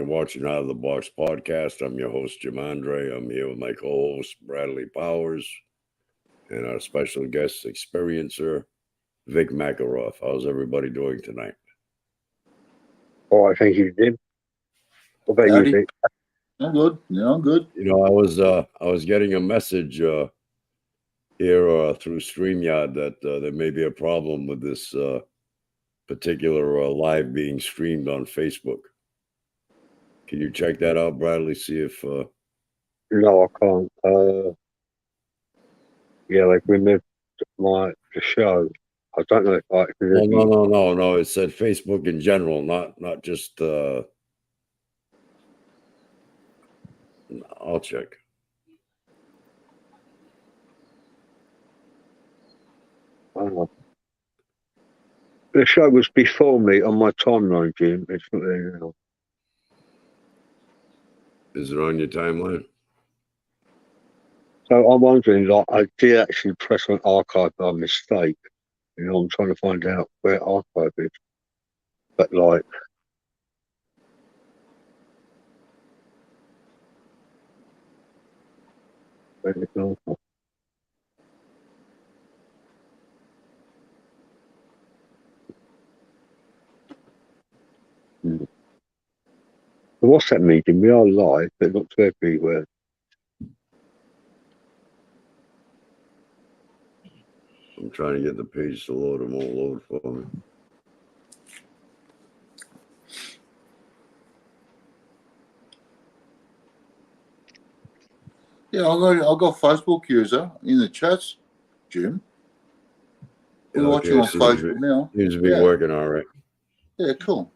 watching Out of the Box podcast. I'm your host, Jim Andre. I'm here with my co-host, Bradley Powers, and our special guest experiencer, Vic Makaroff. How's everybody doing tonight? Oh, I thank you, Jim. What about you, Vic? I'm good. Yeah, I'm good. You know, I was getting a message here through StreamYard that there may be a problem with this particular live being streamed on Facebook. Can you check that out, Bradley? See if No, I can't. Yeah, like remove the show. I don't know if no. It said Facebook in general, not just. I'll check. The show was before me on my timeline, Jim. It's not there now. Is it on your timeline? So I'm wondering, like, I did actually press on archive by mistake. You know, I'm trying to find out where archive is. But like, where's it gone? What's that meeting? We are live, but not to everywhere. I'm trying to get the page to load. It won't load for me. Yeah, I'll go Facebook user in the chats, Jim. We're watching on Facebook now. Seems to be working all right. Yeah, cool.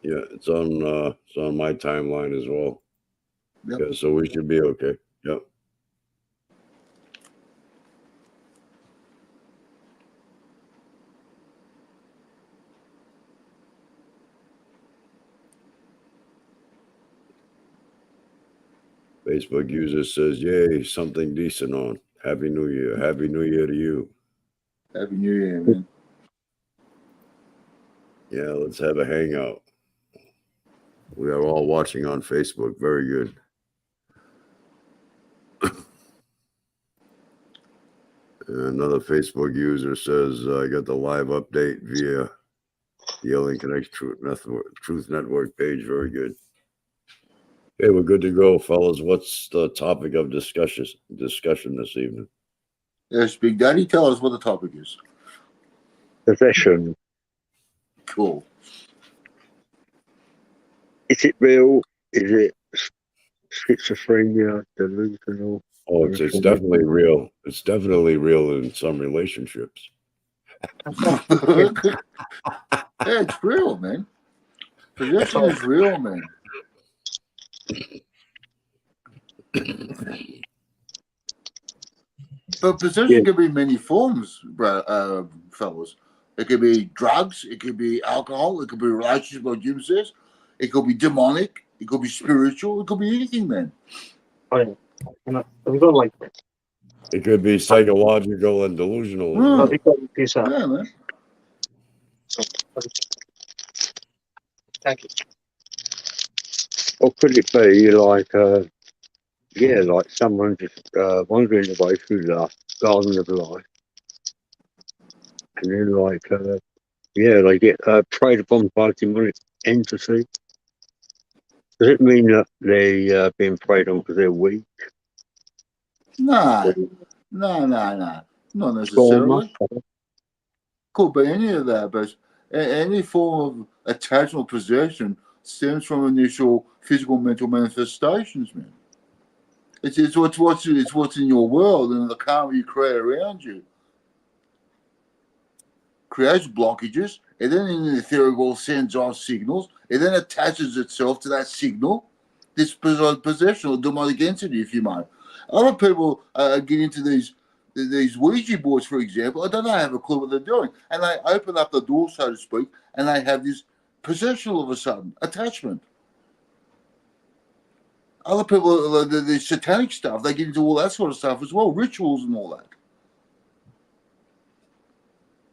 Yeah, it's on my timeline as well. Yep. Yeah, so we should be okay. Yep. Facebook user says, "Yay, something decent on. Happy New Year. Happy New Year to you." Happy New Year, man. Yeah, let's have a hangout. We are all watching on Facebook. Very good. Another Facebook user says, I got the live update via the Alien Connect Truth Network page. Very good. Okay, we're good to go, fellas. What's the topic of discussion this evening? Yes, Big Daddy, tell us what the topic is. Possession. Cool. Is it real? Is it schizophrenia, delusional? Oh, it's definitely real. It's definitely real in some relationships. Yeah, it's real, man. Possession is real, man. But possession can be many forms, fellas. It could be drugs, it could be alcohol, it could be relationship, like Jim says. It could be demonic, it could be spiritual, it could be anything, man. Oh, yeah. It could be psychological and delusional. Yeah, man. Thank you. Or could it be like, like someone just wandering away through the garden of life, and then like, they get preyed upon by a demonic entity. Does it mean that they're being preyed on because they're weak? No. Not necessarily. Could be any of that, but any form of attachment possession stems from initial physical mental manifestations, man. It's what's in your world and the karma you create around you creates blockages, and then in the etheric world sends off signals, and then attaches itself to that signal, this possession or demonic entity, if you might. Other people get into these these Ouija boards, for example, I don't know, I have a clue what they're doing. And they open up the door, so to speak, and they have this possession all of a sudden, attachment. Other people, the satanic stuff, they get into all that sort of stuff as well, rituals and all that.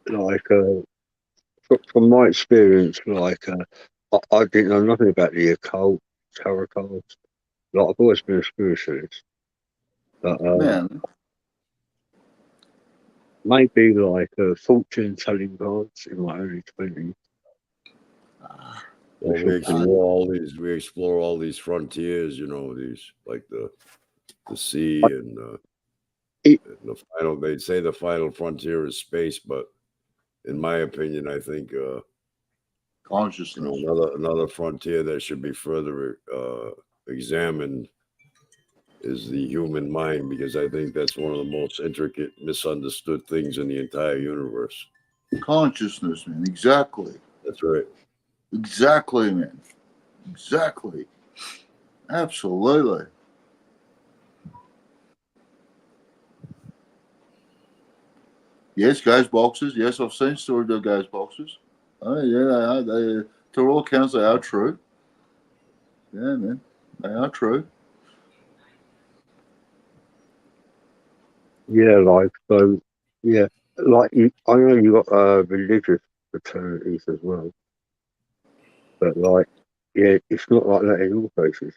Like, from my experience, like, I didn't know nothing about the occult, tarot cards. Like, I've always been a spiritualist. But Man, maybe like fortune telling cards in my early 20s. Well, we explore all these frontiers, these like the sea and the final. They'd say the final frontier is space, but in my opinion, I think consciousness. another frontier that should be further examined is the human mind, because I think that's one of the most intricate, misunderstood things in the entire universe. Consciousness, man. Exactly. That's right. Exactly, man. Exactly. Absolutely. Yes, ghost boxes. Yes, I've seen stories of ghost boxes. Oh, yeah, they to all accounts, they are true. Yeah, man. They are true. Yeah, like, so, yeah, like, I know you got religious fraternities as well. But, like, yeah, it's not like that in all places.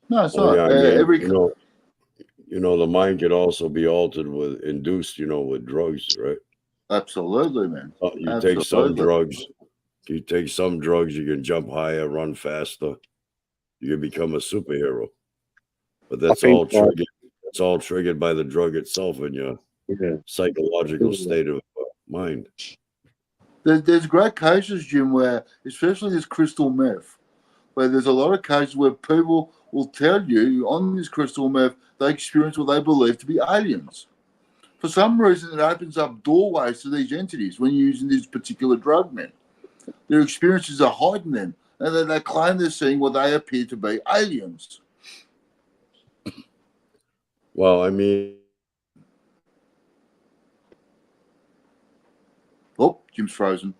No, it's Oh, not. yeah, I mean, Every the mind could also be altered induced, with drugs, right? absolutely, man. You take some Absolutely. drugs. You take some drugs, you can jump higher, run faster. You can become a superhero. But that's think, all triggered. That's all triggered by the drug itself in your Yeah, psychological state of mind. There's great cases, Jim, where, especially this crystal meth, where there's a lot of cases where people will tell you on this crystal meth they experience what they believe to be aliens. For some reason, it opens up doorways to these entities when you're using this particular drug, man. Their experiences are heightened, and then they claim they're seeing what they appear to be aliens. Well, I mean, Oh, Jim's frozen.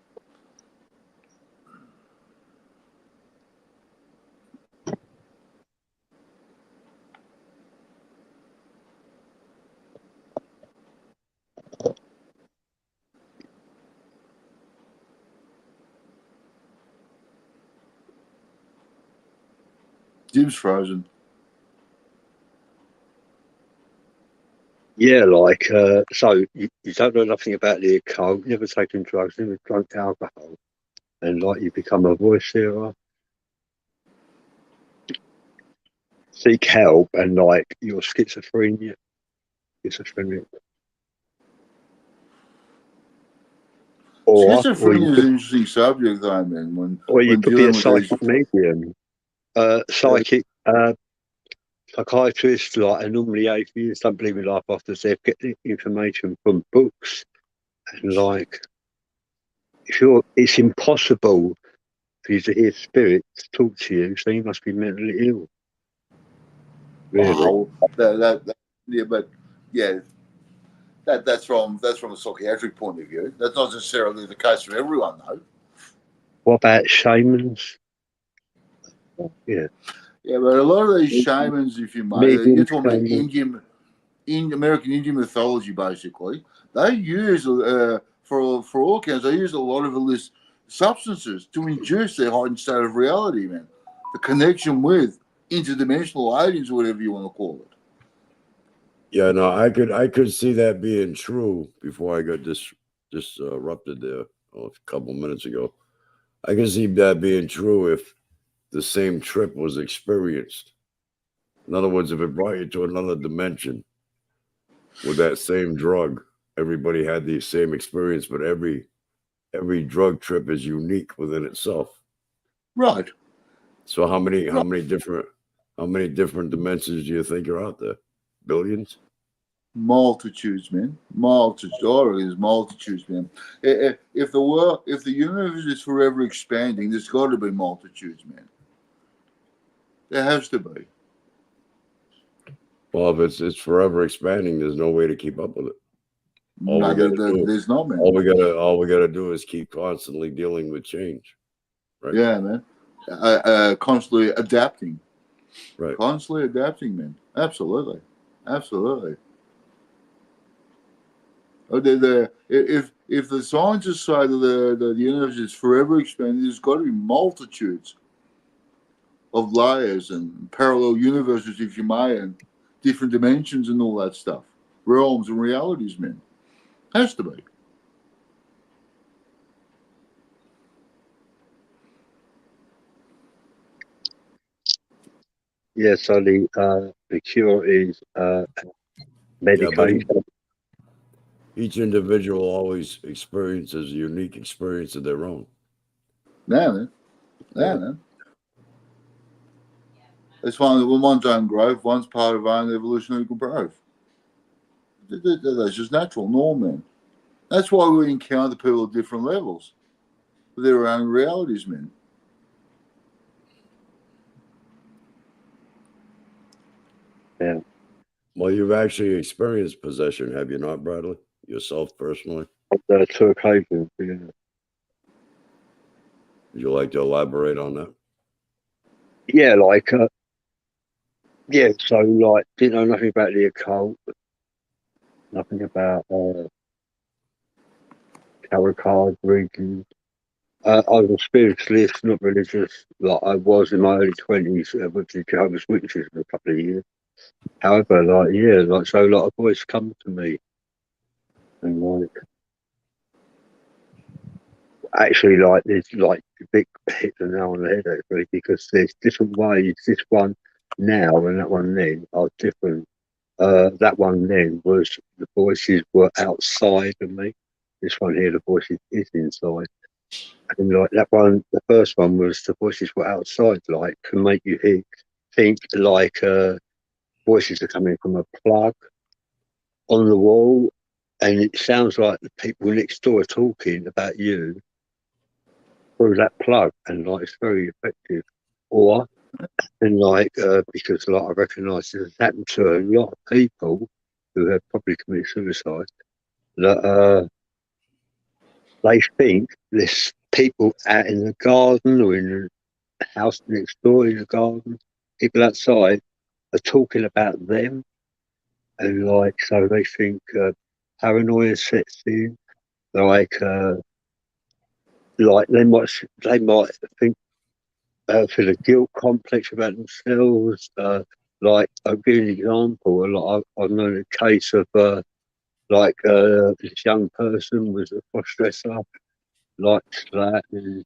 Jim's frozen. yeah, like, so you don't know nothing about the occult, never taken drugs, never drunk alcohol, and like you become a voice hearer, seek help, and like you're schizophrenic. Or Schizophrenia is an interesting subject, though, man. you When could be a dealing with these, psychic medium, psychic psychiatrist, like, and normally atheists don't believe in life after death, get the information from books, and like, it's impossible for you to hear spirits talk to you, so you must be mentally ill. Really? wow, yeah, but yeah, that's from a psychiatric point of view. That's not necessarily the case for everyone, though. What about shamans? Yeah. Yeah, but a lot of these shamans, if you may, you're talking about American Indian mythology, basically. They use for all accounts, they use a lot of illicit substances to induce their heightened state of reality, man. The connection with interdimensional aliens, or whatever you want to call it. yeah, no, I could see that being true before I got disrupted there a couple minutes ago. I can see that being true if the same trip was experienced. In other words, if it brought you to another dimension with that same drug, everybody had the same experience, but every drug trip is unique within itself. Right. So how many different dimensions do you think are out there? Billions? Multitudes, man. Multitudes. Oh, there's multitudes, man. If the universe is forever expanding, there's got to be multitudes, man. There has to be. Well, if it's forever expanding, there's no way to keep up with it. All No, we gotta do, there's not, man. all we gotta do is keep constantly dealing with change, right? Yeah, man. Constantly adapting. Right. Constantly adapting, man. Absolutely. Absolutely. Oh, if the scientist side of the universe is forever expanding, there's got to be multitudes of layers and parallel universes, if you may, and different dimensions and all that stuff, realms and realities, man. Has to be. Yeah, so the cure is Yeah, but medication. each individual always experiences a unique experience of their own. Yeah, man. Yeah, man. It's fine that one's own growth, one's part of our own evolutionary growth. That's just natural, norm, man. That's why we encounter people at different levels with their own realities, man. Yeah, Well, you've actually experienced possession, have you not, Bradley? Yourself personally? two occasions. Yeah. Would you like to elaborate on that? Yeah, like yeah. So like, didn't know nothing about the occult, nothing about tarot card reading. I was a spiritualist, not religious. Like I was in my early 20s with the Jehovah's Witnesses for a couple of years. However, like yeah, like so, like a voice come to me, and like actually, like there's like a big hit the nail on the head actually, because there's different ways. This one now and that one then are different. That one then was the voices were outside of me. This one here, the voices is inside. And like that one, the first one was the voices were outside, like can make you think like voices are coming from a plug on the wall, and it sounds like the people next door are talking about you through that plug, and like it's very effective. Or and like because like I recognise this has happened to a lot of people who have probably committed suicide. That they think there's people out in the garden or in the house next door in the garden, people outside are talking about them, and like so they think paranoia sets in. Like they might think feel a guilt complex about themselves. Like I'll give you an example. Like I've known a case of this young person was a cross-dresser, liked that, and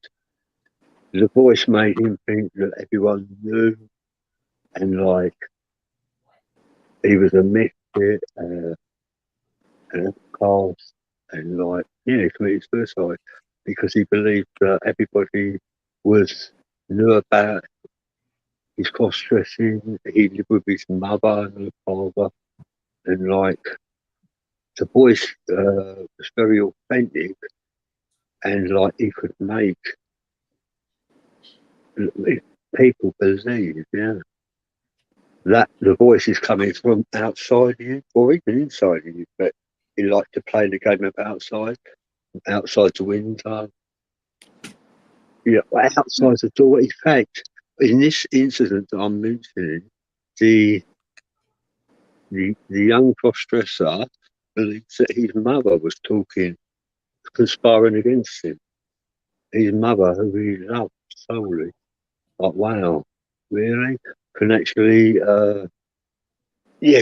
the voice made him think that everyone knew, and like he was a misfit and a cast, and like yeah, he committed suicide because he believed that everybody was knew about his cross-dressing. He lived with his mother and his father, and like the voice was very authentic, and like he could make people believe, yeah, that the voice is coming from outside you or even inside you. But he liked to play the game of outside the window, yeah, outside the door. In fact, in this incident that I'm mentioning, the the young cross-dresser believes that his mother was conspiring against him. His mother, who he loved solely. Like, wow, really? Can actually,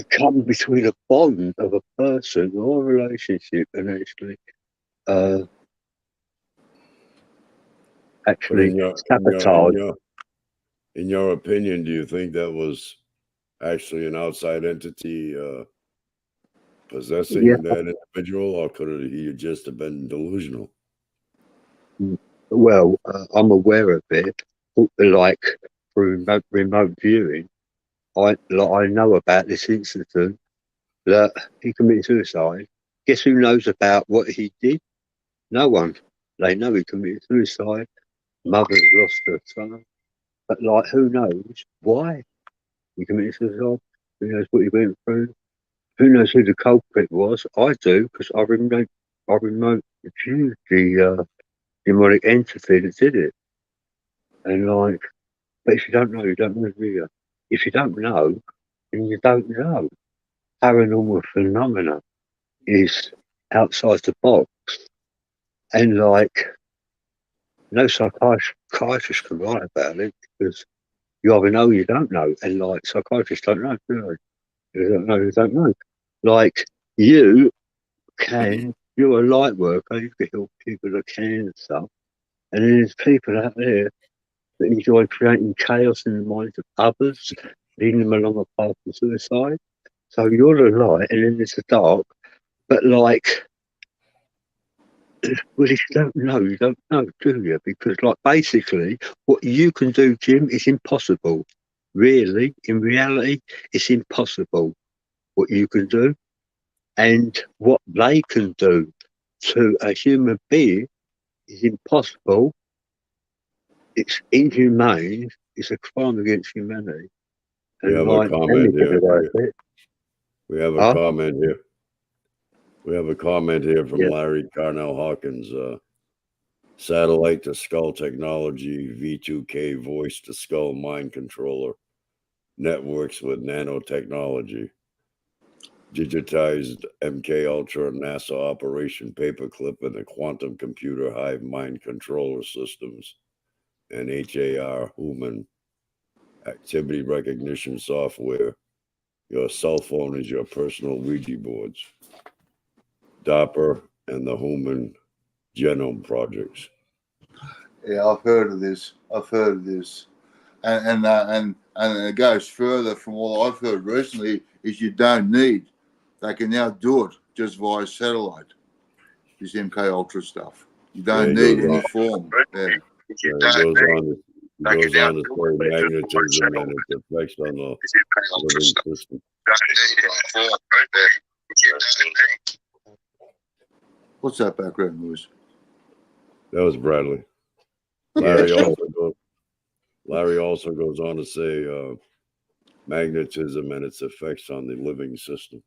come between a bond of a person or a relationship and uh, But actually sabotage. in your opinion, do you think that was actually an outside entity Yeah, possessing that individual, or could he just have been delusional? well, I'm aware of it, like through remote viewing. I know about this incident that he committed suicide. Guess who knows about what he did? No one. They know he committed suicide. Mother's lost her son. But like, who knows why he committed suicide? Who knows what he went through? Who knows who the culprit was? I do, because I remote viewed the demonic entity that did it. And like, but if you don't know, you don't know, do you? If you don't know, then you don't know. Paranormal phenomena is outside the box. And like, no psychiatrist can write about it because you either know or you don't know. And like, psychiatrists don't know, do they? They don't know, they don't know. Like, you're a light worker, you can help people that can and stuff. And then there's people out there that enjoy creating chaos in the minds of others, leading them along a path to suicide. So you're the light, and then there's the dark. But like, well, if you don't know, do you? Because like, basically, what you can do, Jim, is impossible. Really, in reality, it's impossible what you can do, and what they can do to a human being is impossible. It's inhumane. It's a crime against humanity. We And have a like comment anything here. about it. We have a Huh? comment here. We have a comment here from Yeah. Larry Carnell Hawkins. Satellite to skull technology, V2K voice to skull mind controller, networks with nanotechnology, digitized MK Ultra NASA Operation Paperclip and the quantum computer hive mind controller systems, and HAR human activity recognition software. Your cell phone is your personal Ouija boards. DARPA and the Human Genome Projects. Yeah, I've heard of this. And it goes further from what I've heard recently. Is you don't need. They can now do it just via satellite. This MK Ultra stuff. You don't need any form. Yeah. It goes on to say magnetism and its effects on the living system. What's that background noise? That was Bradley. Larry also goes on to say magnetism and its effects on the living system.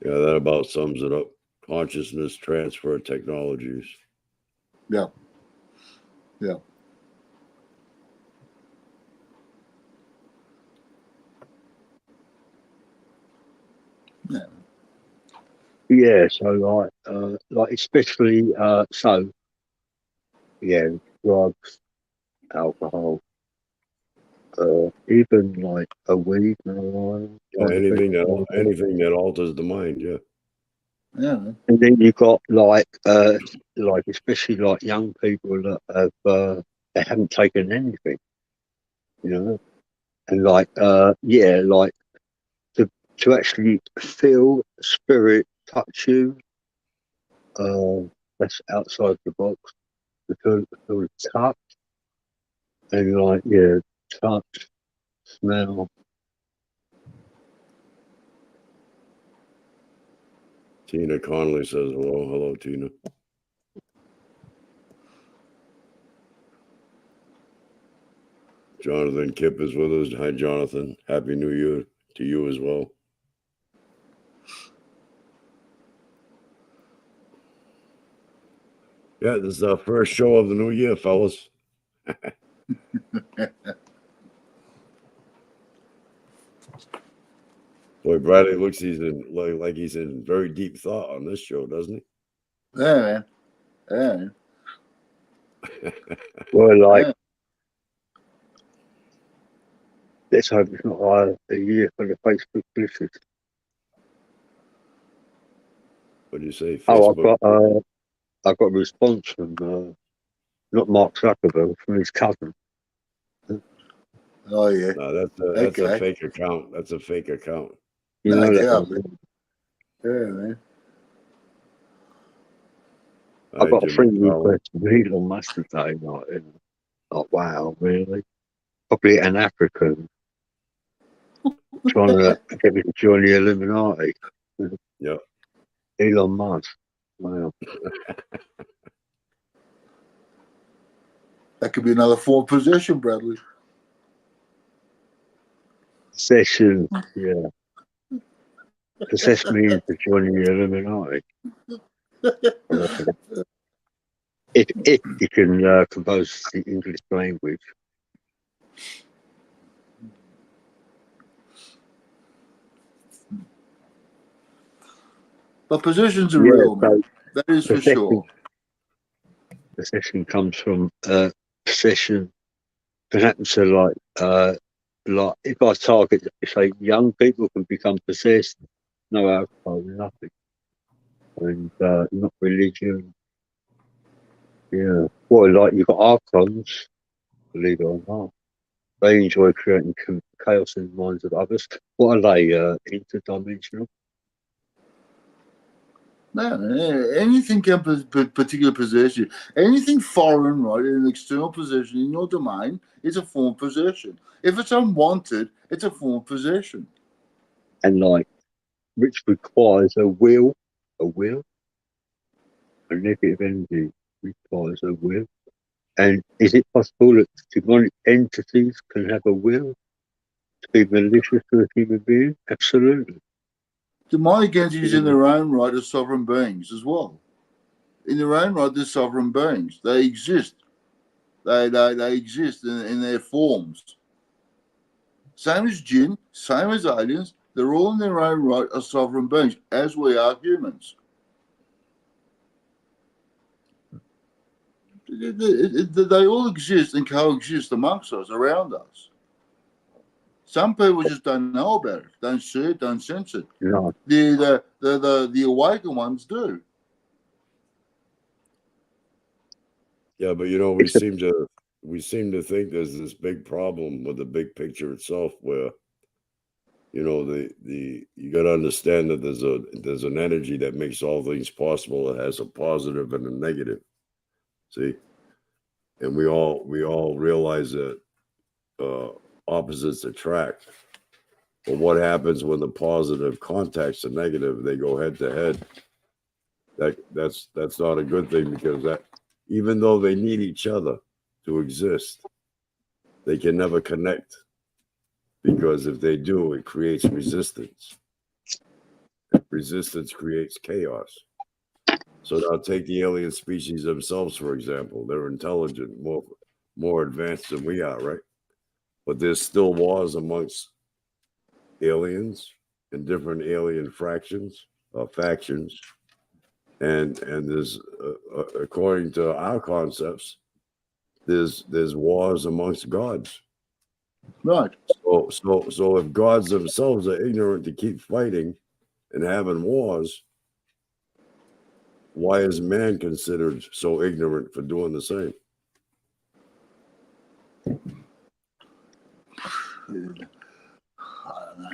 Yeah, that about sums it up. Consciousness transfer technologies. Yeah. Yeah, so like especially drugs, alcohol, even like a weed, marijuana. Anything that alters the mind, yeah. Yeah. And then you got like especially like young people that have they haven't taken anything, you know, and like to actually feel spirit touch you, that's outside the box. To feel touch and like touch, smell. Tina Connolly says hello. Hello, Tina. Jonathan Kipp is with us. Hi, Jonathan. Happy New Year to you as well. Yeah, this is our first show of the new year, fellas. Boy, Bradley looks like he's in very deep thought on this show, doesn't he? Yeah, man. Yeah. Well, like let's hope it's not a year for the Facebook glitches. What do you say? Facebook? Oh, I got a response from not Mark Zuckerberg, from his cousin. Oh yeah. No, that's a fake account. That's a fake account. You know that. Yeah, man. I got a friend request from Elon Musk today. Like, wow, really? Probably an African trying to get me to join the Illuminati. Yep. Elon Musk. Wow. That could be another form of possession, Bradley. Possession, yeah. Possess me into joining the Illuminati. If you can compose the English language. But possessions are Yeah, real, so man. That is for sure. possession comes from possession. Can happen to like if I target, say, young people can become possessed, no alcohol, nothing, and not religion. Yeah, well, like you've got archons, believe it or not. They enjoy creating chaos in the minds of others. What are they? Interdimensional? No, anything can particular possession. Anything foreign, right, in an external possession in your domain is a form of possession. If it's unwanted, it's a form of possession. And like, which requires a will, a negative energy requires a will. And is it possible that demonic entities can have a will to be malicious to a human being? Absolutely. Demonic entities in their own right are sovereign beings as well. In their own right, they're sovereign beings. They exist. They exist in their forms. Same as jinn, same as aliens. They're all in their own right are sovereign beings, as we are humans. They all exist and coexist amongst us, around us. Some people just don't know about it, don't see it, don't sense it. No. The awakened ones do. Yeah, but you know, we seem to think there's this big problem with the big picture itself, where you know you got to understand that there's an energy that makes all things possible. It has a positive and a negative. See, and we all realize that opposites attract. But what happens when the positive contacts the negative? They go head to head. That's not a good thing, because that, even though they need each other to exist, they can never connect, because if they do, it creates resistance. Resistance creates chaos. So now take the alien species themselves, for example. They're intelligent, more advanced than we are, right? But there's still wars amongst aliens and different alien factions, and there's according to our concepts, there's wars amongst gods. Right. So if gods themselves are ignorant to keep fighting and having wars, why is man considered so ignorant for doing the same? I don't know.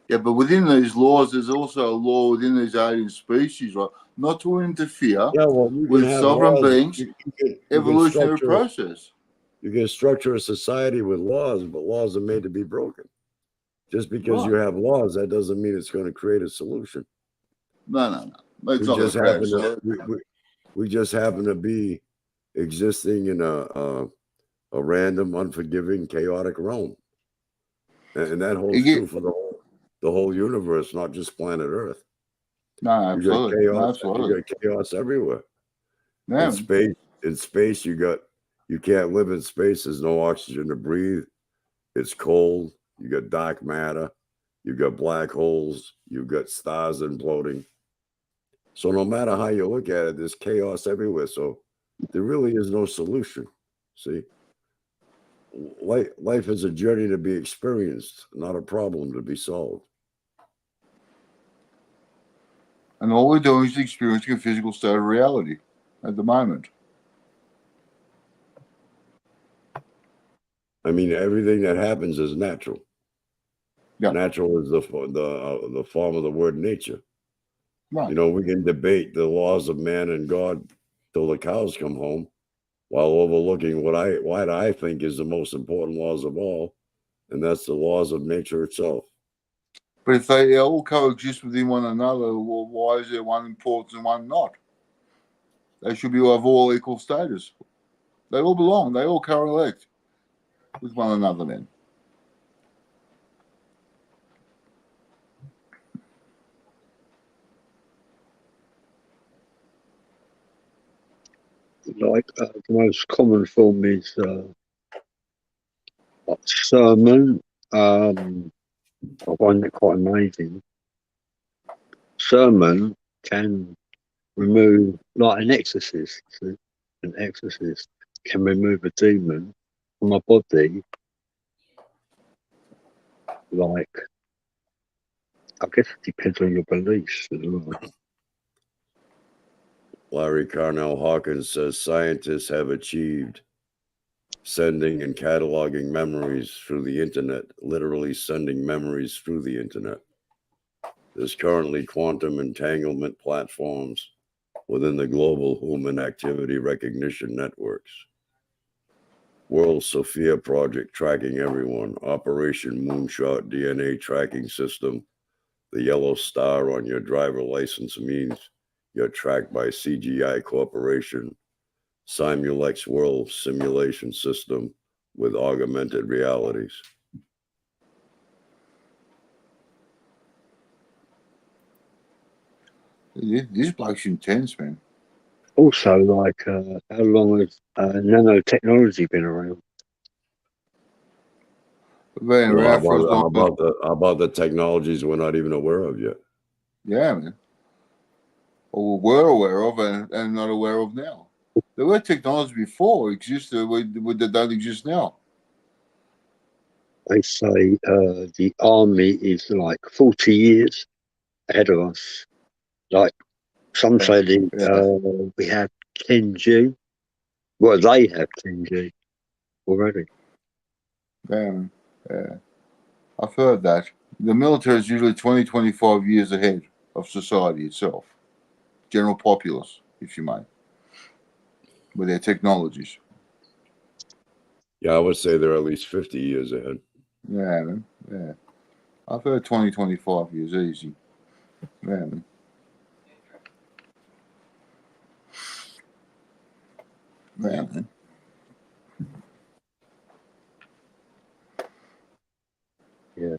Yeah, but within these laws, there's also a law within these alien species, right? Not to interfere with sovereign beings' evolutionary process. You can structure a society with laws, but laws are made to be broken. Just because you have laws, that doesn't mean it's going to create a solution. No. We just happen to be existing in a random, unforgiving, chaotic realm, and that holds true for the whole universe, not just planet Earth. No, absolutely. You got chaos everywhere. Yeah. In space, you can't live in space. There's no oxygen to breathe. It's cold. You got dark matter. You got black holes. You've got stars imploding. So no matter how you look at it, there's chaos everywhere. So there really is no solution. See, life is a journey to be experienced, not a problem to be solved. And all we're doing is experiencing a physical state of reality at the moment. I mean, everything that happens is natural. Yeah. Natural is the form of the word nature. Right. You know, we can debate the laws of man and God till the cows come home, while overlooking what I think is the most important laws of all, and that's the laws of nature itself. But if they all coexist within one another, well, why is there one important and one not? They should be of all equal status. They all belong. They all correlate with one another then. Like the most common form is like sermon. I find it quite amazing. Sermon can remove, like an exorcist. An exorcist can remove a demon from a body. Like, I guess it depends on your beliefs as well. Larry Carnell Hawkins says scientists have achieved sending and cataloging memories through the internet, literally sending memories through the internet. There's currently quantum entanglement platforms within the global human activity recognition networks. World Sophia Project tracking everyone, Operation Moonshot DNA tracking system. The yellow star on your driver license means you're tracked by CGI Corporation. Simulex World Simulation System with augmented realities. This bloke's intense, man. Also, like, how long has nanotechnology been around? Been around for as long how about the technologies we're not even aware of yet? Yeah, man. Or we're aware of and not aware of now. There were technologies before existed that don't exist now. They say the army is like 40 years ahead of us. Like, some say we have 10G. Well, they have 10G already. Yeah. I've heard that. The military is usually 20, 25 years ahead of society itself. General populace, if you may, with their technologies. Yeah, I would say they're at least 50 years ahead. Yeah, man. Yeah. I've heard 20, 25 years easy. Yeah, man. Yeah, man. Yeah.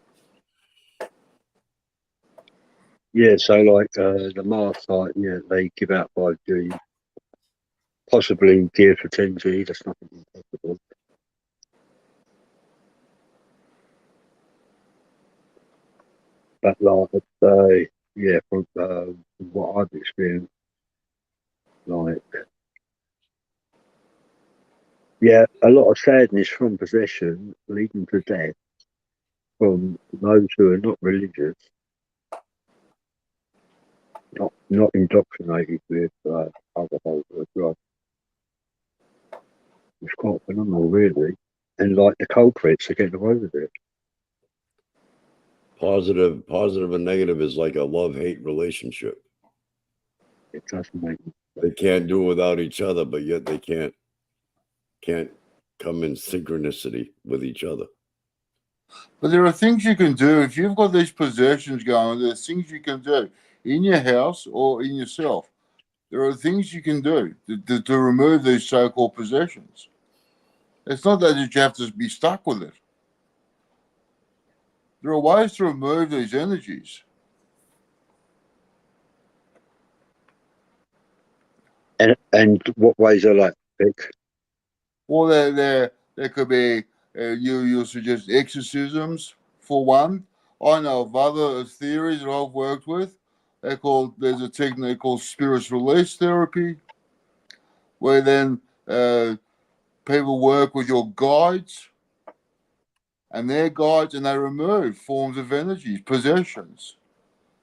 Yeah, so like the Mars site, yeah, they give out 5G, possibly geared for 10G. That's nothing impossible. But like, yeah, from what I've experienced, like, yeah, a lot of sadness from possession leading to death from those who are not religious, not indoctrinated with alcohol or drugs. It's quite phenomenal, really. And like the culprits are getting away with it. Positive and negative is like a love-hate relationship. It doesn't make. They can't do it without each other, but yet they can't come in synchronicity with each other. But there are things you can do if you've got these possessions going. There's things you can do in your house or in yourself. There are things you can do to remove these so-called possessions. It's not that you have to be stuck with it. There are ways to remove these energies. And what ways are that, Vic? Well, there could be you suggest exorcisms for one. I know of other theories that I've worked with. There's a technique called spirit release therapy, where then people work with your guides and their guides, and they remove forms of energies, possessions.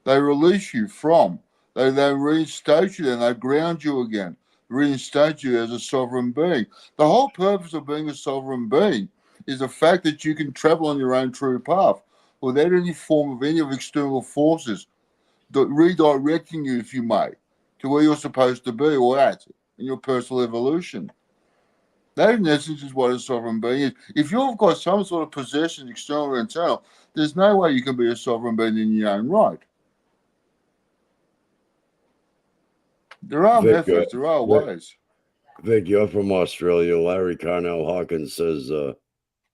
They release you from. They reinstate you and they ground you again, reinstate you as a sovereign being. The whole purpose of being a sovereign being is the fact that you can travel on your own true path without any form of any of external forces redirecting you, if you may, to where you're supposed to be or at in your personal evolution. That in essence is what a sovereign being is. If you've got some sort of possession, external or internal, there's no way you can be a sovereign being in your own right. There are Vic, methods, there are ways. Vic, you're from Australia. Larry Carnell Hawkins says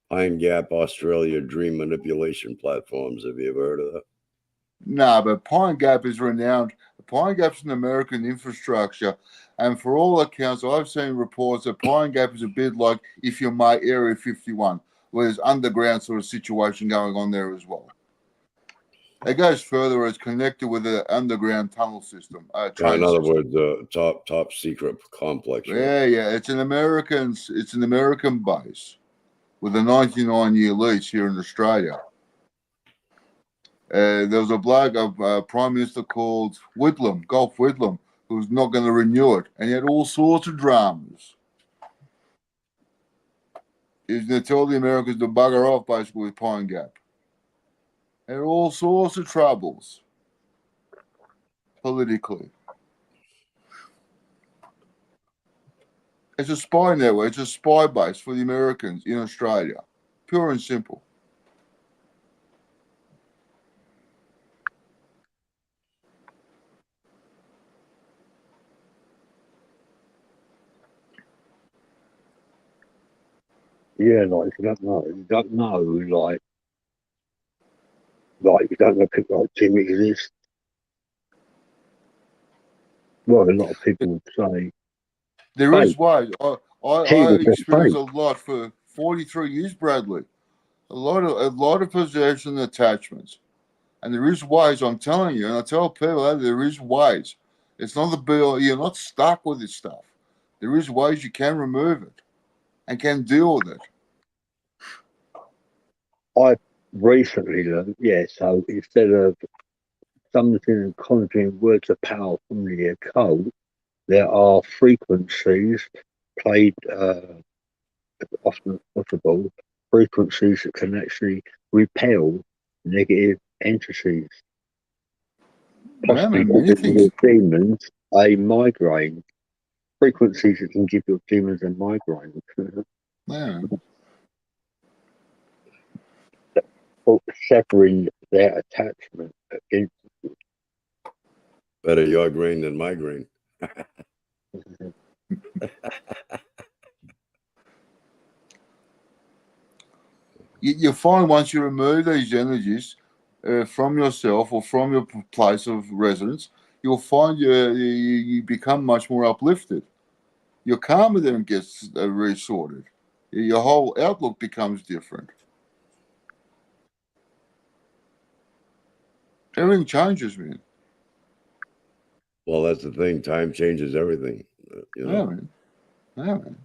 Pine Gap, Australia dream manipulation platforms. Have you ever heard of that? No, but Pine Gap is renowned. Pine Gap's an American infrastructure, and for all accounts, I've seen reports that Pine Gap is a bit like if you may Area 51, where there's underground sort of situation going on there as well. It goes further; it's connected with an underground tunnel system. In other words, top secret complex. Right? Yeah. It's an American base with a 99-year lease here in Australia. There was a bloke, a Prime Minister called Whitlam, Golf Whitlam, who was not going to renew it. And he had all sorts of dramas. He was going to tell the Americans to bugger off, basically, with Pine Gap. Had all sorts of troubles politically. It's a spy network. It's a spy base for the Americans in Australia. Pure and simple. Yeah, like you don't know, like you don't know people like Jimmy exist. Well, a lot of people would say there is ways. I experienced a lot for 43 years, Bradley. A lot of possession attachments, and there is ways. I'm telling you, and I tell people that there is ways. It's not the bill. You're not stuck with this stuff. There is ways you can remove it and can deal with it. I recently learned, so instead of something conjuring words of power from the occult, there are frequencies played often as possible, frequencies that can actually repel negative entities. Possibly giving your demons a migraine. Frequencies that can give your demons a migraine. Yeah. Severing their attachment. Better your grain than my grain. You find once you remove these energies from yourself or from your place of residence, you'll find you become much more uplifted. Your karma then gets resorted. Your whole outlook becomes different. Everything changes, man. Well, that's the thing. Time changes everything. You know? Man.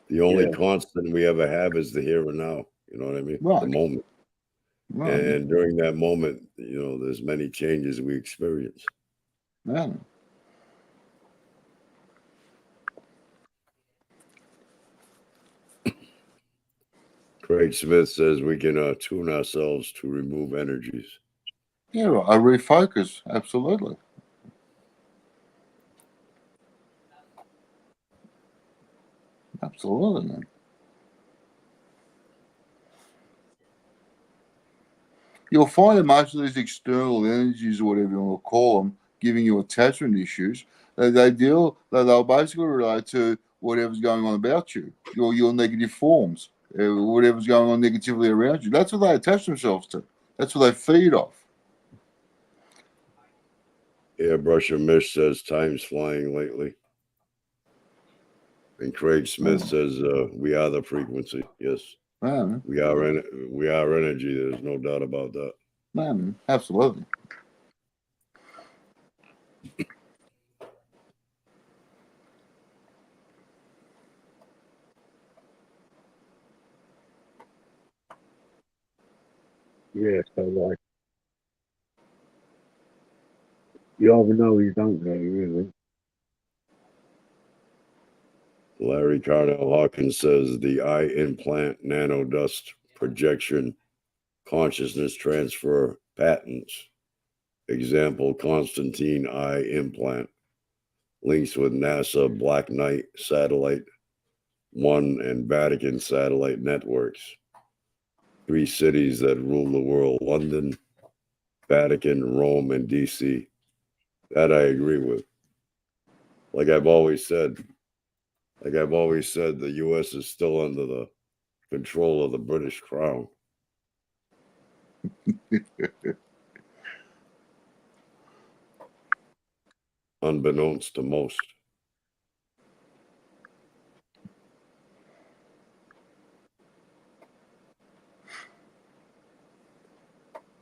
The only constant we ever have is the here and now. You know what I mean? Right. The moment. Right. And during that moment, there's many changes we experience. Man. Craig Smith says we can tune ourselves to remove energies. Yeah, right. I refocus. Absolutely. Absolutely, man. You'll find that most of these external energies, or whatever you want to call them, giving you attachment issues, they'll basically relate to whatever's going on about you, your negative forms, whatever's going on negatively around you. That's what they attach themselves to. That's what they feed off. Airbrusher Mish says time's flying lately. And Craig Smith says we are the frequency. Yes. Man. We are energy. There's no doubt about that. Man, absolutely. Yeah, so like you either know or you don't know, really. Larry Carnell Hawkins says the eye implant nanodust projection consciousness transfer patents. Example, Constantine eye implant links with NASA Black Knight satellite One and Vatican satellite networks. 3 cities that rule the world: London, Vatican, Rome, and DC. That I agree with. Like I've always said, the U.S. is still under the control of the British Crown. Unbeknownst to most.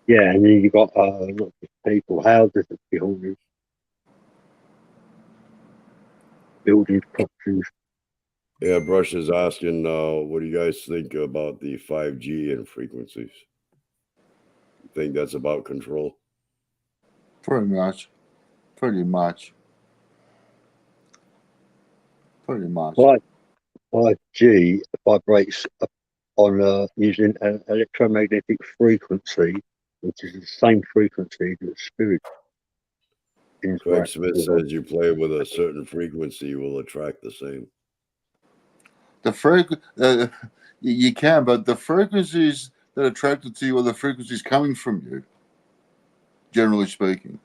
Yeah, and then you got lots of people, houses that buildings, properties. Yeah, Brush is asking, what do you guys think about the 5G and frequencies? You think that's about control? Pretty much. Pretty much. Pretty much. 5G vibrates on using an electromagnetic frequency, which is the same frequency that spirit Craig interacts Smith with. says you play with a certain frequency, you will attract the same. You can, but the frequencies that are attracted to you are the frequencies coming from you, generally speaking.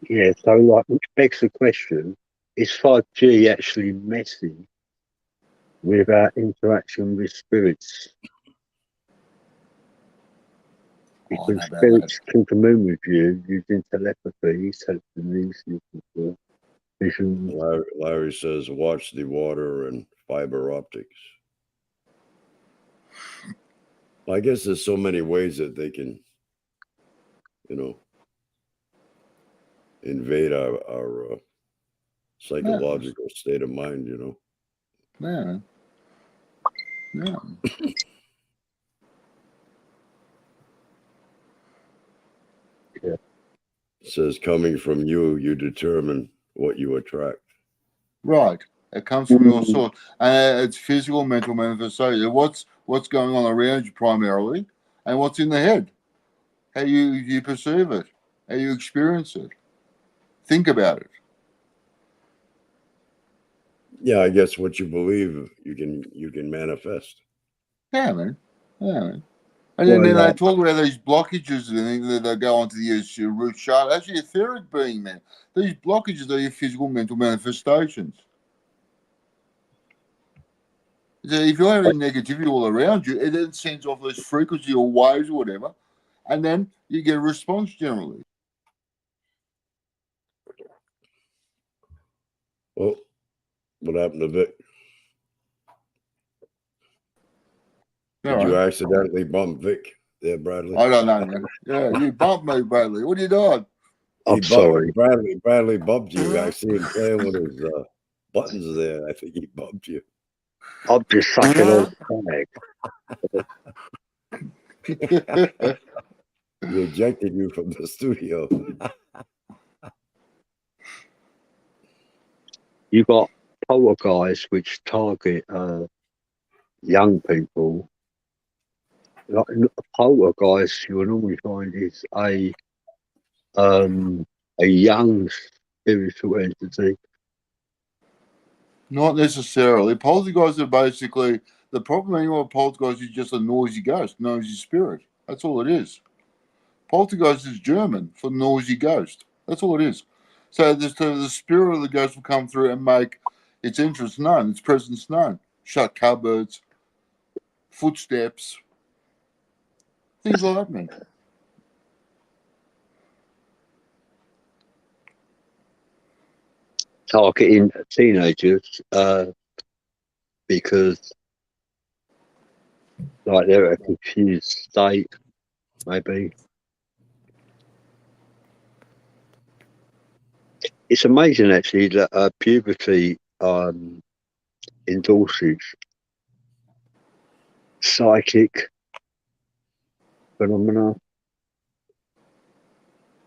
Yeah, so like, which begs the question, is 5G actually messing with our interaction with spirits? Because spirits can commune with you using telepathy, telekinesis, vision. Larry says, watch the water and fiber optics. I guess there's so many ways that they can, invade our psychological state of mind, Yeah. Yeah. It says, coming from you, you determine what you attract. Right. It comes from your source. And it's physical, mental manifestation. What's going on around you primarily, and what's in the head. How you perceive it, how you experience it. Think about it. Yeah, I guess what you believe, you can manifest. Yeah, man. And then they talk about these blockages and they go onto your root chart. That's your etheric being, man. These blockages are your physical, mental manifestations. So if you're having negativity all around you, it then sends off this frequency or waves or whatever, and then you get a response generally. Well, what happened to Vic? Did you accidentally bump Vic there, Bradley? I don't know, man. Yeah, you bumped me, Bradley. What are you doing? I'm sorry. Bradley bumped you. I see him playing with his buttons there. I think he bumped you. I'm just sucking on the Yeah. He ejected you from the studio. You got poltergeists which target young people. Like a poltergeist, you will normally find is a young spiritual entity. Not necessarily. Poltergeists are basically the problem. Anyway, poltergeist is just a noisy ghost, noisy spirit. That's all it is. Poltergeist is German for noisy ghost. That's all it is. So the spirit of the ghost will come through and make its entrance known, its presence known. Shut cupboards, footsteps, things like that, man. Targeting teenagers because like they're at a confused state, maybe. It's amazing actually that puberty endorses psychic phenomena.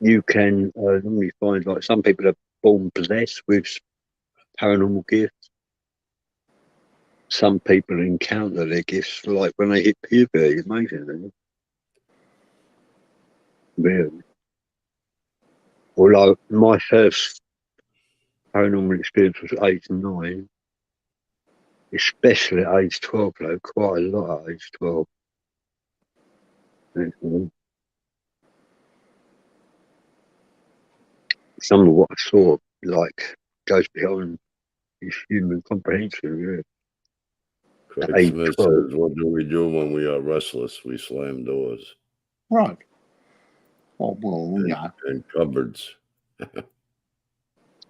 You can normally find like some people are born possessed with paranormal gifts. Some people encounter their gifts like when they hit puberty. Amazing, isn't it? Really. Although my first paranormal experience was at age 9, especially at age 12, though, quite a lot at age 12. Some of what I saw, like, goes beyond his human comprehension, yeah. Craig At age Smith 12. says, "What do we do when we are restless? We slam doors Right. Well, yeah. and cupboards." I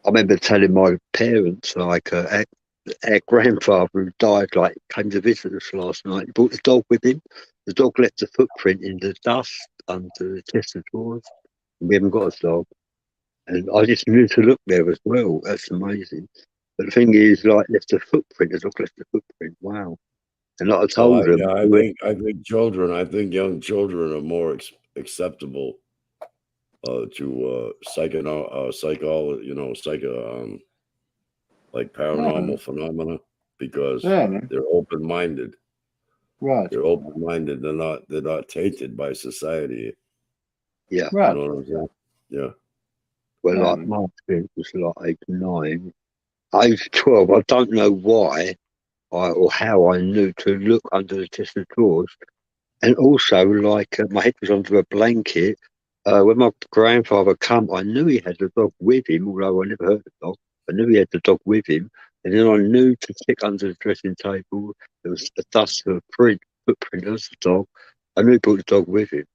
remember telling my parents, like, our grandfather who died, like, came to visit us last night. He brought the dog with him. The dog left a footprint in the dust under the chest of drawers. We haven't got a dog. And I just knew to look there as well. That's amazing. But the thing is, like, left a footprint. The dog left a footprint. Wow. And like I told them, I think children, I think young children are more acceptable to like paranormal phenomena because they're open-minded. Right. They're open-minded. They're not tainted by society. yeah. Right. You know what I'm saying? Yeah. Well, Yeah, like, man. my experience was like age 9. Age 12, I don't know why or how I knew to look under the chest of drawers. And also, like, my head was under a blanket. When my grandfather come, I knew he had the dog with him, although I never heard the dog. I knew he had the dog with him. And then I knew to check under the dressing table. There was a dust footprint of the dog. I knew he brought the dog with him.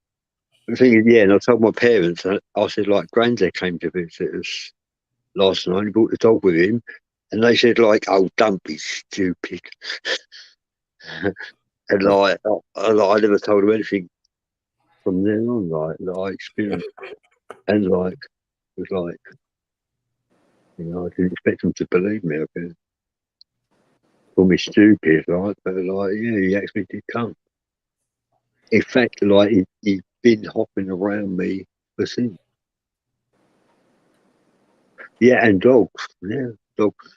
The thing is, yeah, and I told my parents, I said, like, Granddad came to visit us last night. He brought the dog with him. And they said, like, oh, don't be stupid. And like, I never told them anything from then on, like, that I experienced. And like, it was like, you know, I didn't expect them to believe me. I guess. Call me stupid, right? But like, yeah, he actually did come. In fact, like, he'd been hopping around me for since. Yeah, and dogs. Yeah, dogs.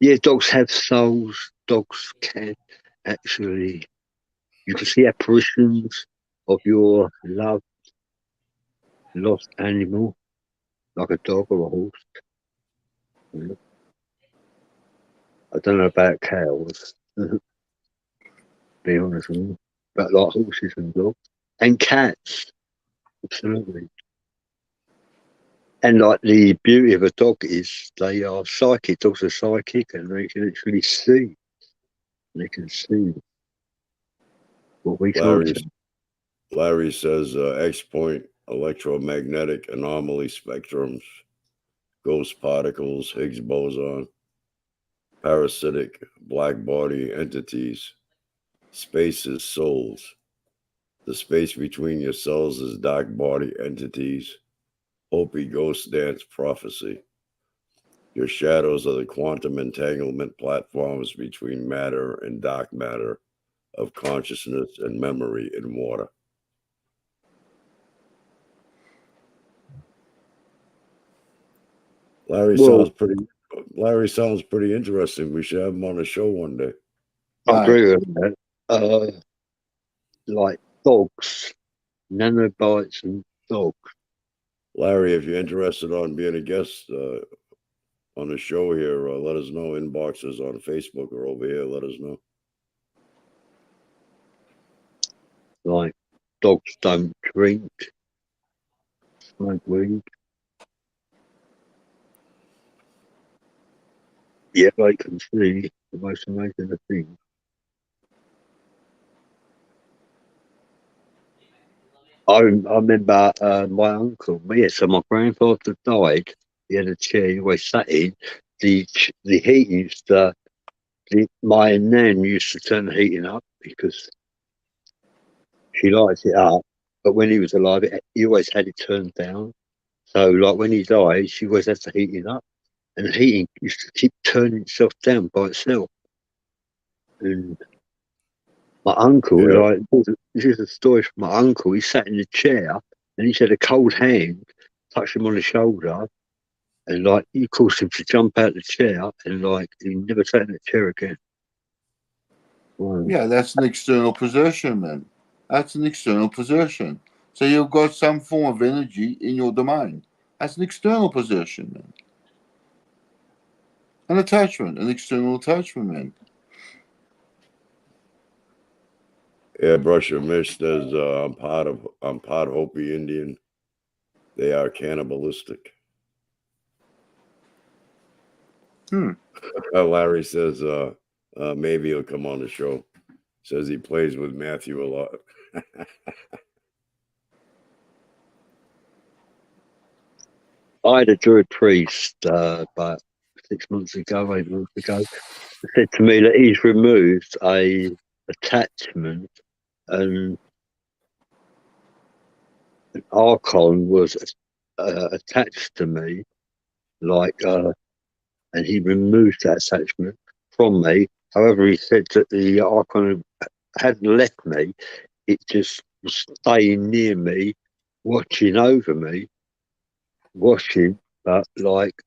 Yeah, dogs have souls. Dogs can actually. You can see apparitions of your loved, lost animal, like a dog or a horse. Yeah. I don't know about cows, be honest with you, but like horses and dogs and cats, absolutely. And like the beauty of a dog is they are psychic. Dogs are psychic, and they can actually see. They can see what we can't see. Larry says X-point electromagnetic anomaly spectrums, ghost particles, Higgs boson, parasitic black body entities, space is souls. The space between your cells is dark body entities, Hopi ghost dance prophecy. Your shadows are the quantum entanglement platforms between matter and dark matter of consciousness and memory in water. Larry sounds pretty interesting. We should have him on the show one day. I agree with that. Like dogs, nanobites and dogs. Larry, if you're interested on being a guest on the show here, let us know. Inboxes on Facebook or over here, let us know. Like dogs don't drink, smoke weed. Yet they can see the most amazing of things. I remember my uncle. Yeah, so my grandfather died. He had a chair he always sat in. The heating used to. My nan used to turn the heating up because she liked it up. But when he was alive, he always had it turned down. So, like, when he died, she always had the heating up, and the heating used to keep turning itself down by itself. And my uncle, like, this is a story from my uncle. He sat in the chair, and he said a cold hand touched him on the shoulder, and like he caused him to jump out the chair, and like he never sat in the chair again. Wow. Yeah, that's an external possession, man. That's an external possession. So you've got some form of energy in your domain. That's an external possession, man. An attachment, an external attachment, man. Yeah, Brusher Mish says I'm part Hopi Indian. They are cannibalistic. Larry says maybe he'll come on the show. Says he plays with Matthew a lot. I had a Druid priest about 6 months ago, 8 months ago, said to me that he's removed a attachment and an Archon was attached to me, and he removed that attachment from me. However, he said that the Archon hadn't left me; it just was staying near me, watching over me, but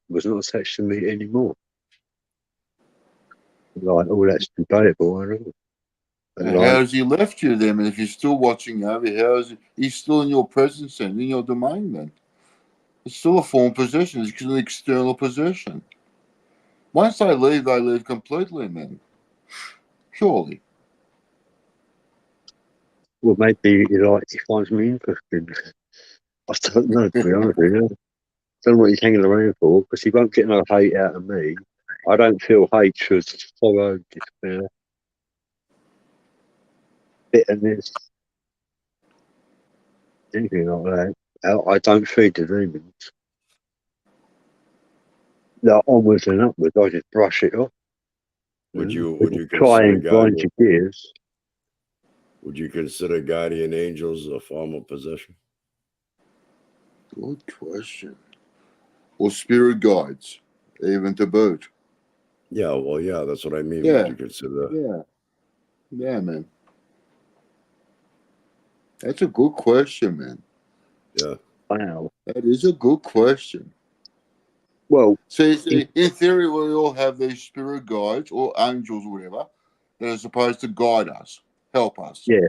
was not attached to me anymore. That's debatable, I know. How has he left you then? If he's still watching over, he's still in your presence and in your domain then? It's still a form of possession. It's an external possession. Once they leave completely, man. Surely. Well, maybe he finds me interesting. I don't know, to be honest with you. I don't know what he's hanging around for, because he won't get no hate out of me. I don't feel hatred, sorrow, despair, bitterness, anything like that. I don't feed the demons. No, onwards and upwards, I just brush it off. Would you try consider and grind your gears? Would you consider guardian angels a form of possession? Good question. Or spirit guides, even to boot. Yeah, well, yeah, that's what I mean. Yeah. Would you consider? Yeah, man. That's a good question, man. Yeah. Wow. That is a good question. Well, see, in theory, we all have these spirit guides or angels or whatever that are supposed to guide us, help us. Yeah.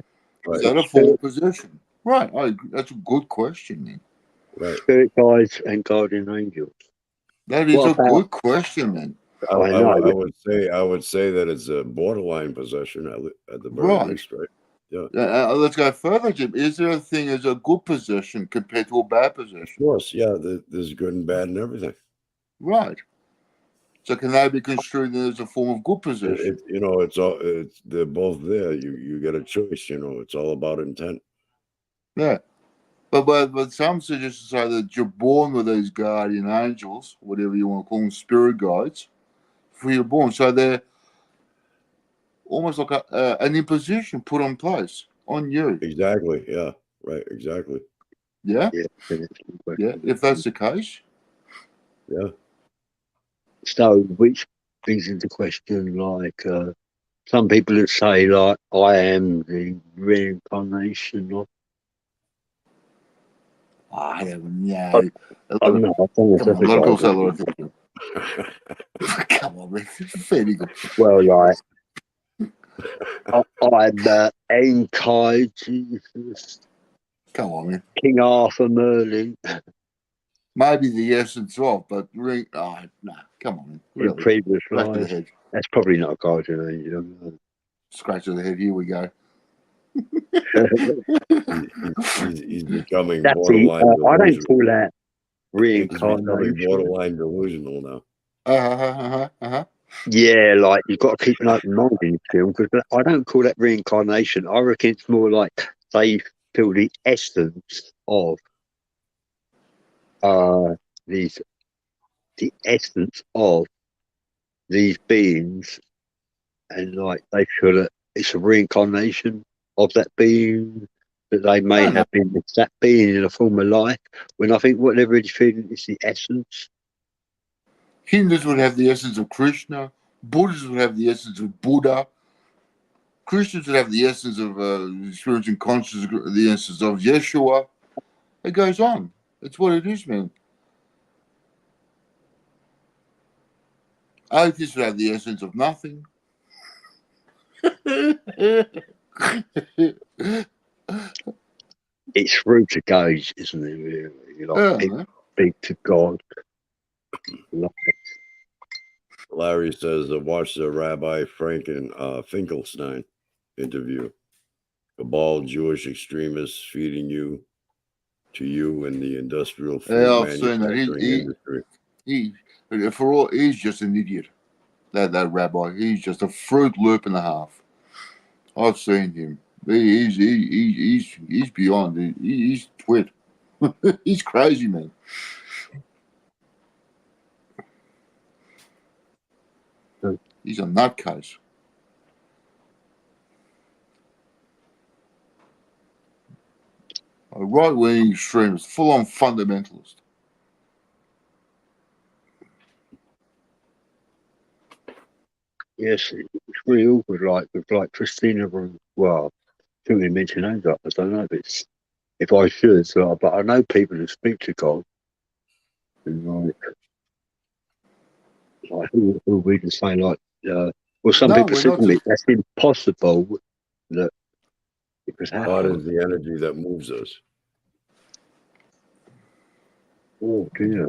Is that a form of possession? Right. That's a good question, man. Right. Spirit guides and guardian angels. That is a good question, man. I would say that it's a borderline possession at the very least, right? Yeah. Let's go further, Jim. Is there a thing as a good possession compared to a bad possession? Of course, yeah. There's good and bad and everything. Right. So can they be construed as a form of good possession? They're both there. You get a choice. It's all about intent. Yeah. But some suggest to say that you're born with these guardian angels, whatever you want to call them, spirit guides, before you're born. So they're almost like an imposition put on place on you. Exactly. Yeah. Right. Exactly. Yeah. Yeah. If that's the case. Yeah. So, which brings into question, some people would say, I am the reincarnation of. I don't know. A lot of people say a lot of things. Come on, man. Fairly good. Well, I'm Enkai, Jesus. Come on, man. King Arthur, Merlin. Maybe the essence of, but no, come on, man. Really. In previous Scratch lives. the head. That's probably not a guardian angel. Scratch of the head. Here we go. he's becoming borderline. I don't call that reincarnation. He's becoming borderline delusional now. Yeah, you've got to keep an open mind in your film, because I don't call that reincarnation. I reckon it's more like they feel the essence of the essence of these beings, and they feel that it's a reincarnation of that being, that they may have been that being in a former life, when I think what they're really feeling is the essence. Hindus would have the essence of Krishna. Buddhists would have the essence of Buddha. Christians would have the essence of experiencing consciousness, the essence of Yeshua. It goes on. It's what it is, man. Atheists would have the essence of nothing. It's through to gauge, isn't it? Really? speak to God. Like, Larry says, watch the Rabbi Finkelstein interview. A bald Jewish extremist feeding you in the industrial food Yeah, I've seen that. manufacturing industry. He's just an idiot. That rabbi, he's just a Fruit Loop and a half. I've seen him. He's beyond. He's twit. He's crazy, man. He's a nutcase. A right-wing extremist, full-on fundamentalist. yes, it's really awkward. Like with like Christina, well, I think we mentioned names. I don't know if I should, so, but I know people who speak to God, and like who we just say like, well, some No, people we're said not to me just. that's impossible that it was God happening. is the energy that moves us. Oh dear!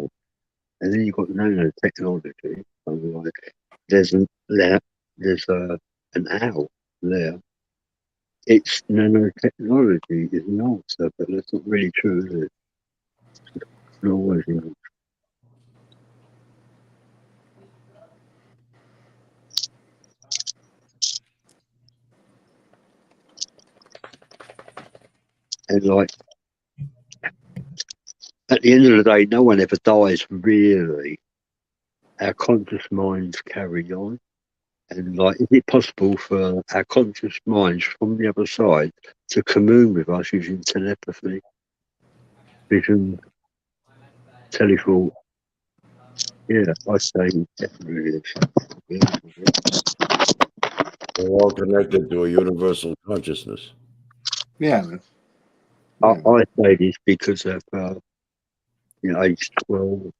And then you've got nanotechnology. So like, there's an owl there. It's nanotechnology is the answer, but that's not really true, is it? It's not always the answer. And like at the end of the day, no one ever dies really. Our conscious minds carry on. And like, is it possible for our conscious minds from the other side to commune with us using telepathy, vision, teleport? Yeah, I say definitely. We're all connected to a universal consciousness. Yeah, man. I say this because of age 12,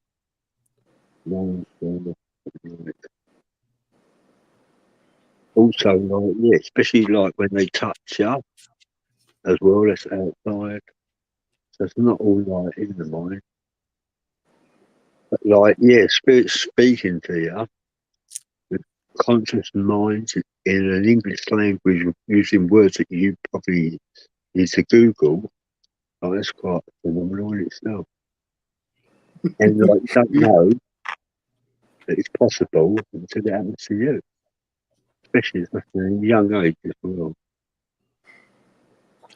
9, 12, like, also like especially like when they touch up as well, that's outside. So it's not all like in the mind. But like spirits speaking to you with conscious minds in an English language using words that you probably need to Google. Oh, that's quite phenomenal in itself. And like you don't know that it's possible until it happens to you. Especially at a young age as well.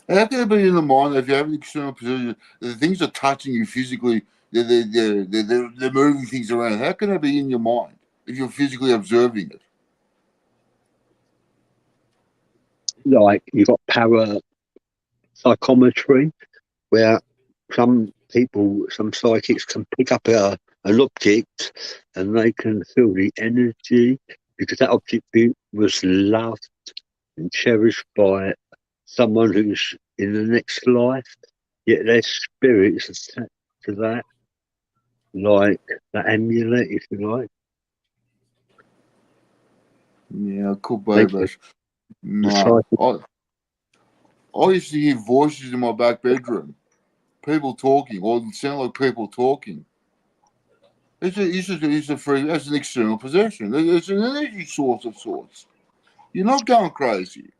How can it be in the mind if you have an external position? The things are touching you physically. They're moving things around. How can it be in your mind if you're physically observing it? Like you've got parapsychometry, where some psychics can pick up an object and they can feel the energy because that object was loved and cherished by someone who's in the next life, yet their spirit is attached to that, like the amulet, if you like. Yeah, could be, They but can no. I used to hear voices in my back bedroom, people talking, or it sound like people talking. It's an external possession. It's an energy source of sorts. You're not going crazy.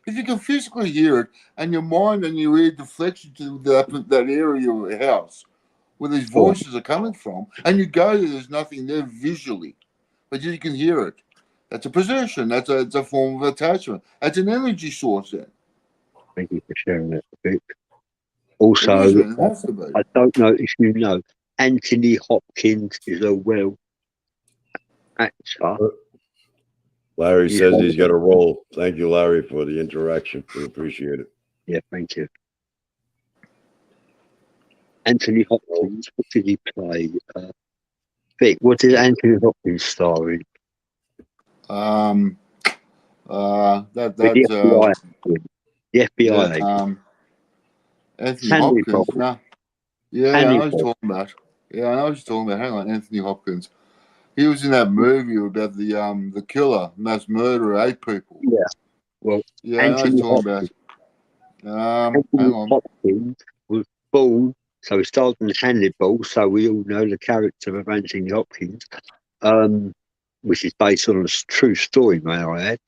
If you can physically hear it, and your mind and your ear deflects you to that area of the house where these voices are coming from, and you go there's nothing there visually, but you can hear it. That's a possession. It's a form of attachment. That's an energy source. Then Thank you for sharing that, Vic. it Also, is. Man. It has to be. I don't know if you know, Anthony Hopkins is a well actor. Larry says he's got a role. Thank you, Larry, for the interaction. We appreciate it. Yeah, thank you. Anthony Hopkins, what did he play? Vic, what did Anthony Hopkins star in? The FBI agent. Anthony Hannibal. Hopkins. No. Yeah, I know what Hannibal. you're talking about. Yeah, I know what you're talking about. Hang on, Anthony Hopkins. He was in that movie about the killer, mass murderer, 8 people. Yeah. Well, Yeah, I know what Anthony you're talking Hopkins. about. Hang Anthony on. Hopkins was born So he starred in Hannibal, so we all know the character of Anthony Hopkins, which is based on a true story, may I add.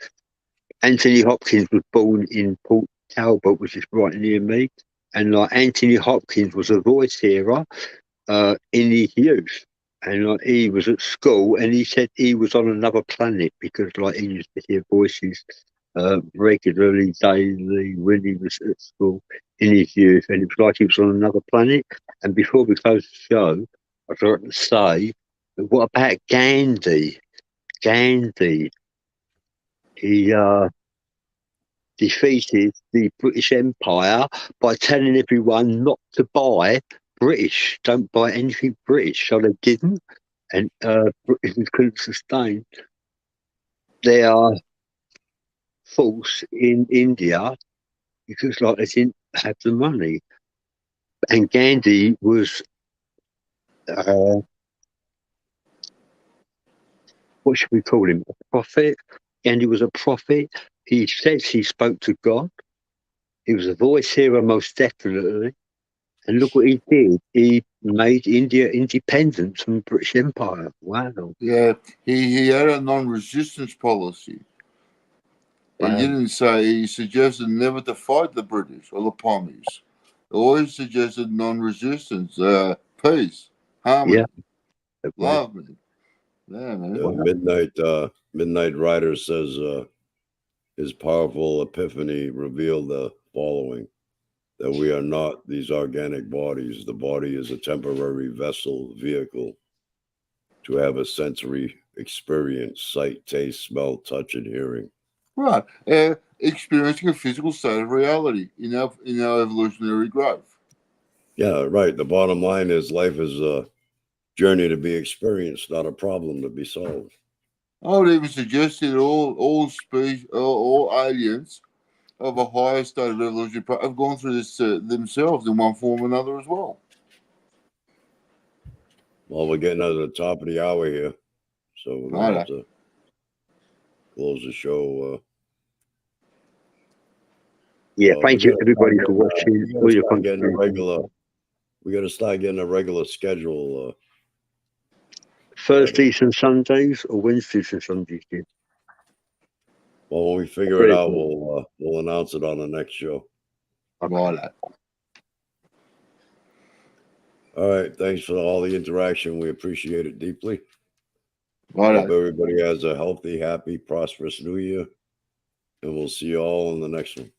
Anthony Hopkins was born in Port Talbot, which is right near me, and like Anthony Hopkins was a voice hearer in his youth, and like he was at school, and he said he was on another planet because like he used to hear voices regularly, daily when he was at school in his youth, and it was like he was on another planet. And before we close the show, I'd like to say, what about Gandhi? Gandhi, he defeated the British Empire by telling everyone not to buy British, don't buy anything British. So they didn't, and Britain couldn't sustain their force in India because like they didn't have the money. And Gandhi was what should we call him? A prophet. Gandhi was a prophet. He says he spoke to God. He was a voice hearer, most definitely. And look what he did. He made India independent from the British Empire. Wow. Yeah, he had a non-resistance policy. Wow. He didn't say, he suggested never to fight the British or the Pommies. He always suggested non-resistance, peace, harmony, love, man. Yeah, man. The Midnight Rider says his powerful epiphany revealed the following: that we are not these organic bodies. The body is a temporary vessel, vehicle to have a sensory experience: sight, taste, smell, touch, and hearing. Right. Experiencing a physical state of reality in our evolutionary growth. Yeah, right. The bottom line is life is a journey to be experienced, not a problem to be solved. I would even suggest that all species, all aliens of a higher state of evolution have gone through this themselves in one form or another as well. Well, we're getting to the top of the hour here, so we're going to have to close the show. Yeah, thank you everybody for watching. We got to start getting a regular schedule. Thursdays and Sundays, or Wednesdays and Sundays? Well, when we figure it out, we'll announce it on the next show. Right. All right. Thanks for all the interaction. We appreciate it deeply. Right. Hope everybody has a healthy, happy, prosperous New Year. And we'll see you all in the next one.